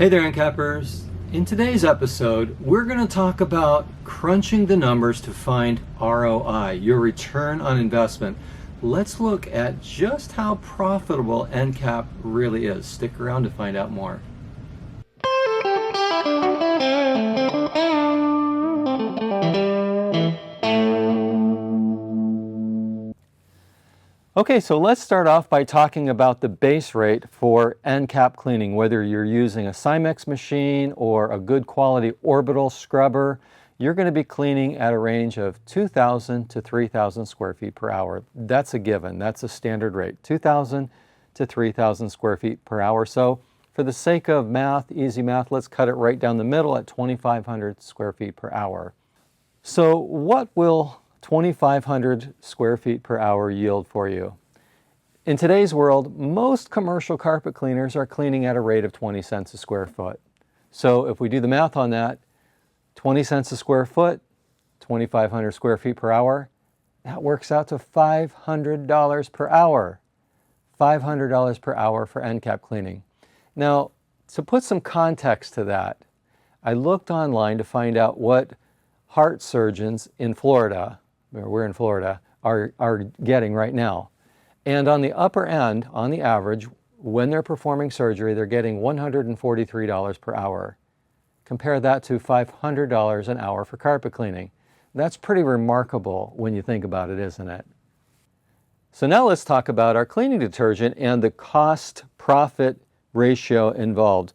Hey there, Encappers. In today's episode, we're going to talk about crunching the numbers to find ROI, your return on investment. Let's look at just how profitable Encap really is. Stick around to find out more. Okay, so let's start off by talking about the base rate for Encap cleaning, whether you're using a Cymex machine or a good quality orbital scrubber. You're going to be cleaning at a range of 2,000 to 3,000 square feet per hour. That's a given. That's a standard rate, 2,000 to 3,000 square feet per hour. So for the sake of math, easy math, let's cut it right down the middle at 2,500 square feet per hour. So what will 2,500 square feet per hour yield for you? In today's world, most commercial carpet cleaners are cleaning at a rate of 20 cents a square foot. So if we do the math on that, 20 cents a square foot, 2,500 square feet per hour, that works out to $500 per hour. $500 per hour for Encap cleaning. Now, to put some context to that, I looked online to find out what heart surgeons in Florida, we're in Florida, are getting right now. And on the upper end, on the average, when they're performing surgery, they're getting $143 per hour. Compare that to $500 an hour for carpet cleaning. That's pretty remarkable when you think about it, isn't it? So now let's talk about our cleaning detergent and the cost-profit ratio involved.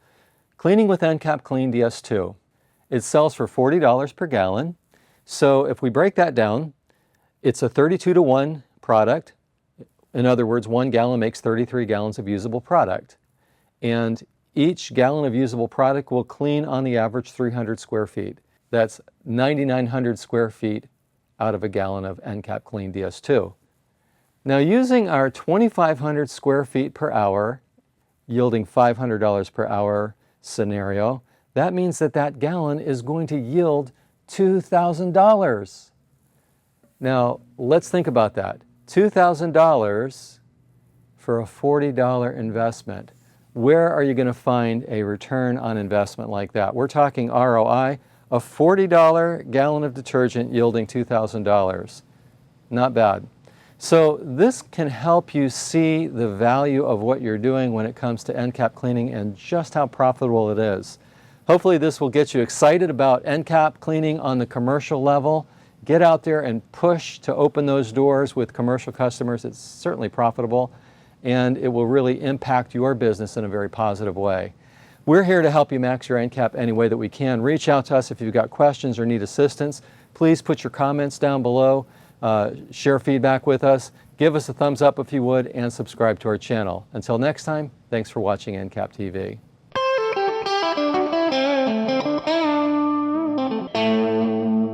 Cleaning with Encap Clean DS2. It sells for $40 per gallon. So if we break that down, it's a 32-to-1 product. In other words, 1 gallon makes 33 gallons of usable product. And each gallon of usable product will clean on the average 300 square feet. That's 9,900 square feet out of a gallon of Encap Clean DS2. Now using our 2,500 square feet per hour, yielding $500 per hour scenario, that means that that gallon is going to yield $2,000. Now, let's think about that. $2,000 for a $40 investment. Where are you going to find a return on investment like that? We're talking ROI, a $40 gallon of detergent yielding $2,000. Not bad. So this can help you see the value of what you're doing when it comes to Encap cleaning and just how profitable it is. Hopefully this will get you excited about Encap cleaning on the commercial level. Get out there and push to open those doors with commercial customers. It's certainly profitable and it will really impact your business in a very positive way. We're here to help you max your Encap any way that we can. Reach out to us if you've got questions or need assistance. Please put your comments down below, share feedback with us, give us a thumbs up if you would, and subscribe to our channel. Until next time, thanks for watching Encap TV.